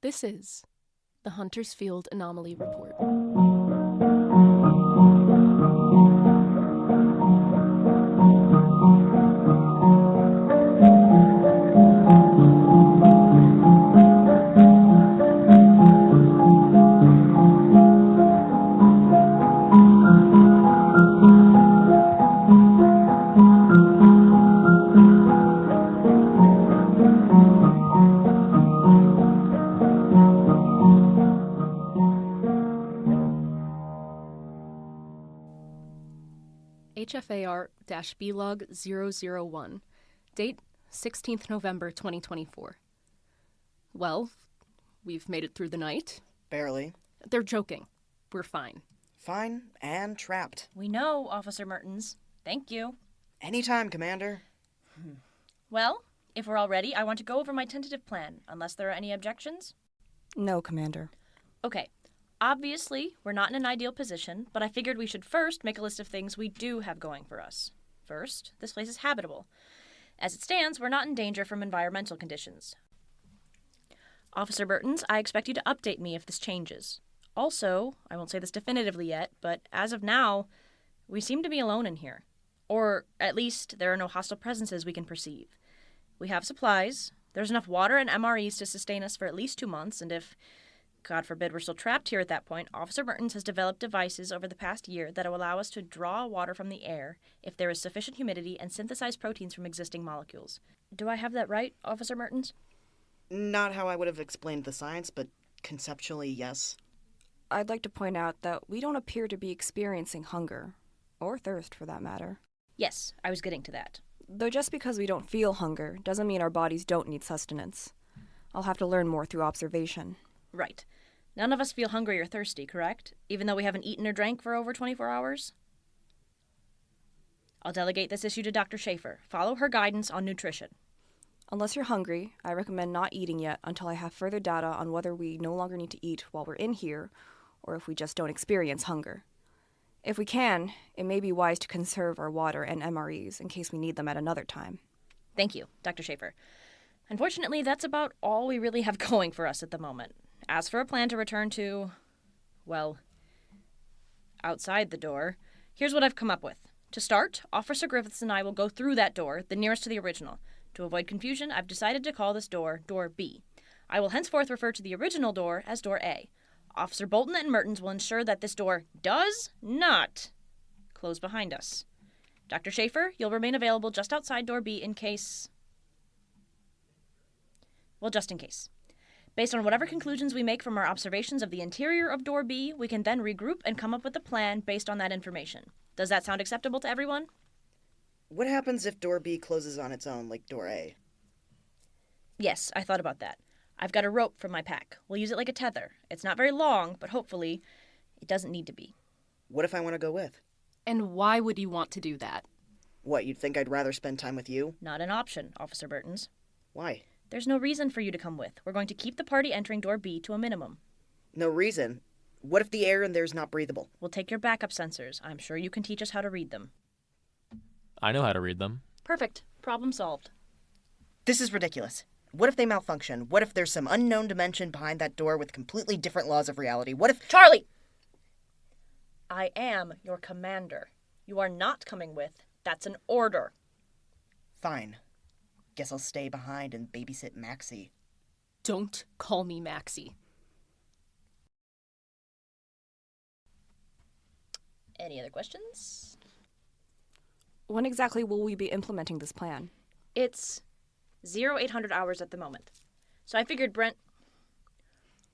This is the Hunter's Field Anomaly Report. HFAR-B-Log 001. Date 16th November 2024. Well, we've made it through the night. Barely. They're joking. We're fine. Fine and trapped. We know, Officer Mertens. Thank you. Anytime, Commander. Well, if we're all ready, I want to go over my tentative plan, unless there are any objections. No, Commander. Okay. Obviously, we're not in an ideal position, but I figured we should first make a list of things we do have going for us. First, this place is habitable. As it stands, we're not in danger from environmental conditions. Officer Mertens, I expect you to update me if this changes. Also, I won't say this definitively yet, but as of now, we seem to be alone in here. Or, at least, there are no hostile presences we can perceive. We have supplies, there's enough water and MREs to sustain us for at least 2 months, and if, God forbid, we're still trapped here at that point, Officer Mertens has developed devices over the past year that will allow us to draw water from the air if there is sufficient humidity and synthesize proteins from existing molecules. Do I have that right, Officer Mertens? Not how I would have explained the science, but conceptually, yes. I'd like to point out that we don't appear to be experiencing hunger, or thirst for that matter. Yes, I was getting to that. Though just because we don't feel hunger doesn't mean our bodies don't need sustenance. I'll have to learn more through observation. Right. None of us feel hungry or thirsty, correct? Even though we haven't eaten or drank for over 24 hours? I'll delegate this issue to Dr. Schaefer. Follow her guidance on nutrition. Unless you're hungry, I recommend not eating yet until I have further data on whether we no longer need to eat while we're in here, or if we just don't experience hunger. If we can, it may be wise to conserve our water and MREs in case we need them at another time. Thank you, Dr. Schaefer. Unfortunately, that's about all we really have going for us at the moment. As for a plan to return to, well, outside the door, here's what I've come up with. To start, Officer Griffiths and I will go through that door, the nearest to the original. To avoid confusion, I've decided to call this door Door B. I will henceforth refer to the original door as Door A. Officer Bolton and Mertens will ensure that this door does not close behind us. Dr. Schaefer, you'll remain available just outside Door B in case... well, just in case. Based on whatever conclusions we make from our observations of the interior of Door B, we can then regroup and come up with a plan based on that information. Does that sound acceptable to everyone? What happens if Door B closes on its own, like Door A? Yes, I thought about that. I've got a rope from my pack. We'll use it like a tether. It's not very long, but hopefully it doesn't need to be. What if I want to go with? And why would you want to do that? What, you'd think I'd rather spend time with you? Not an option, Officer Mertens. Why? There's no reason for you to come with. We're going to keep the party entering Door B to a minimum. No reason? What if the air in there's not breathable? We'll take your backup sensors. I'm sure you can teach us how to read them. I know how to read them. Perfect. Problem solved. This is ridiculous. What if they malfunction? What if there's some unknown dimension behind that door with completely different laws of reality? What if... Charlie! I am your commander. You are not coming with. That's an order. Fine. Guess I'll stay behind and babysit Maxie. Don't call me Maxie. Any other questions? When exactly will we be implementing this plan? It's 0800 hours at the moment. So I figured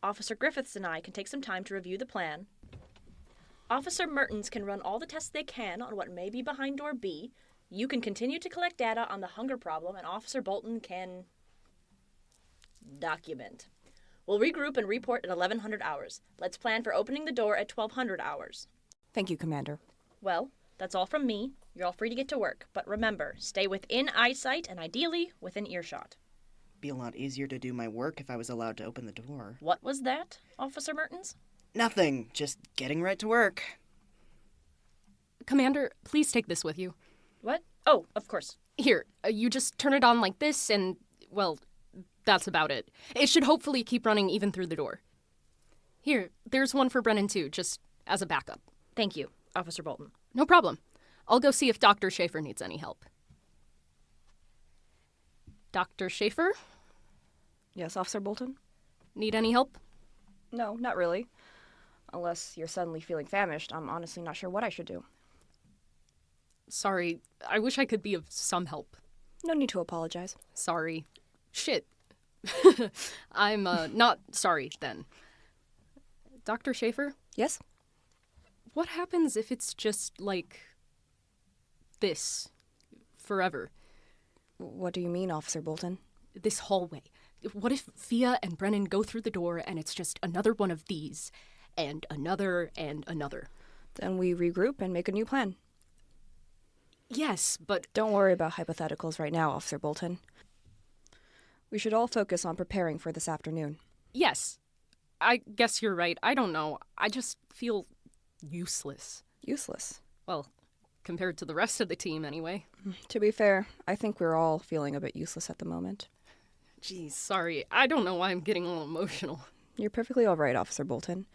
Officer Griffiths and I can take some time to review the plan. Officer Mertens can run all the tests they can on what may be behind Door B. You can continue to collect data on the hunger problem, and Officer Bolton can... document. We'll regroup and report at 1100 hours. Let's plan for opening the door at 1200 hours. Thank you, Commander. Well, that's all from me. You're all free to get to work. But remember, stay within eyesight and ideally within earshot. Be a lot easier to do my work if I was allowed to open the door. What was that, Officer Mertens? Nothing. Just getting right to work. Commander, please take this with you. What? Oh, of course. Here, you just turn it on like this and, well, that's about it. It should hopefully keep running even through the door. Here, there's one for Brennan too, just as a backup. Thank you, Officer Bolton. No problem. I'll go see if Dr. Schaefer needs any help. Dr. Schaefer? Yes, Officer Bolton? Need any help? No, not really. Unless you're suddenly feeling famished, I'm honestly not sure what I should do. Sorry, I wish I could be of some help. No need to apologize. Sorry. Shit. I'm, not sorry, then. Dr. Schaefer? Yes? What happens if it's just, like, this? Forever? What do you mean, Officer Bolton? This hallway. What if Fia and Brennan go through the door and it's just another one of these, and another, and another? Then we regroup and make a new plan. Yes, but... Don't worry about hypotheticals right now, Officer Bolton. We should all focus on preparing for this afternoon. Yes. I guess you're right. I don't know. I just feel useless. Useless. Well, compared to the rest of the team, anyway. To be fair, I think we're all feeling a bit useless at the moment. Geez, sorry. I don't know why I'm getting all emotional. You're perfectly all right, Officer Bolton.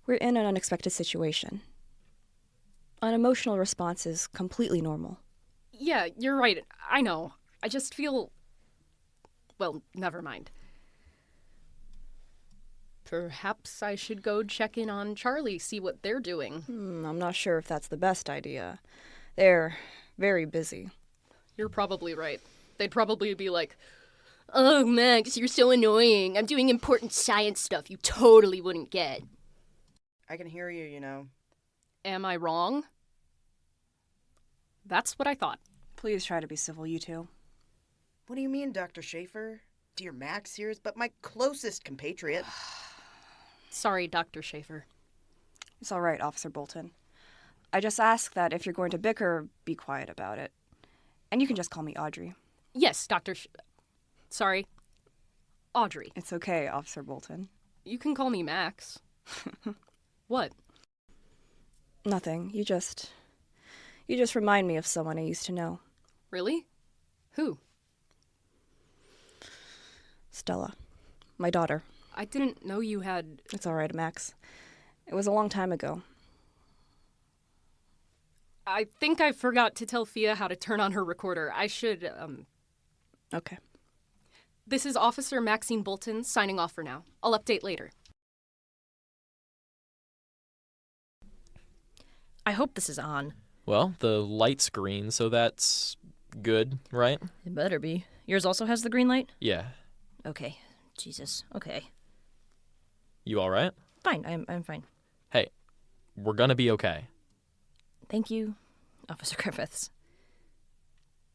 We're in an unexpected situation. An emotional response is completely normal. Yeah, you're right. I know. I just feel... Well, never mind. Perhaps I should go check in on Charlie, see what they're doing. I'm not sure if that's the best idea. They're very busy. You're probably right. They'd probably be like, "Oh, Max, you're so annoying. I'm doing important science stuff you totally wouldn't get." I can hear you, you know. Am I wrong? That's what I thought. Please try to be civil, you two. What do you mean, Dr. Schaefer? Dear Max here is but my closest compatriot. Sorry, Dr. Schaefer. It's all right, Officer Bolton. I just ask that if you're going to bicker, be quiet about it. And you can just call me Audrey. Yes, Sorry. Audrey. It's okay, Officer Bolton. You can call me Max. What? Nothing. You just remind me of someone I used to know. Really? Who? Stella. My daughter. I didn't know you had... It's all right, Max. It was a long time ago. I think I forgot to tell Fia how to turn on her recorder. I should, Okay. This is Officer Maxine Bolton signing off for now. I'll update later. I hope this is on. Well, the light's green, so that's good, right? It better be. Yours also has the green light? Yeah. Okay. Jesus. Okay. You all right? Fine. I'm fine. Hey, we're gonna be okay. Thank you, Officer Griffiths.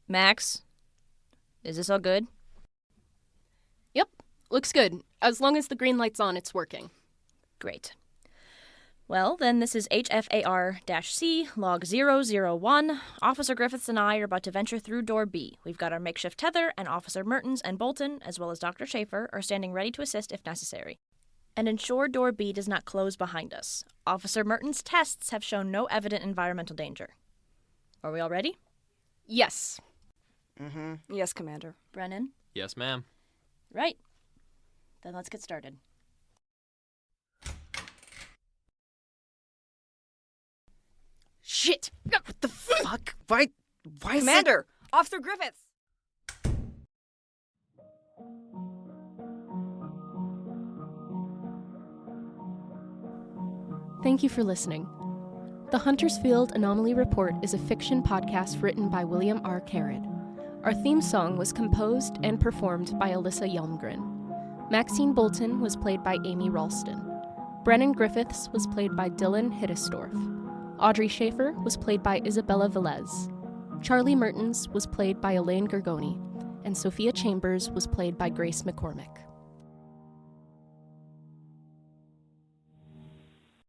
Max, is this all good? Yep, looks good. As long as the green light's on, it's working. Great. Well, then this is HFAR-C, log 001. Officer Griffiths and I are about to venture through door B. We've got our makeshift tether, and Officer Mertens and Bolton, as well as Dr. Schaefer, are standing ready to assist if necessary. And ensure door B does not close behind us. Officer Mertens' tests have shown no evident environmental danger. Are we all ready? Yes. Mm-hmm. Yes, Commander. Brennan? Yes, ma'am. Right. Then let's get started. Shit! What the fuck? Why is Commander! Officer Griffiths! Thank you for listening. The Huntersfield Anomaly Report is a fiction podcast written by William R. Carrot. Our theme song was composed and performed by Alyssa Yelmgren. Maxine Bolton was played by Amy Ralston. Brennan Griffiths was played by Dylan Hiddesdorf. Audrey Schaefer was played by Isabella Velez. Charlie Mertens was played by Elaine Gergoni. And Sophia Chambers was played by Grace McCormick.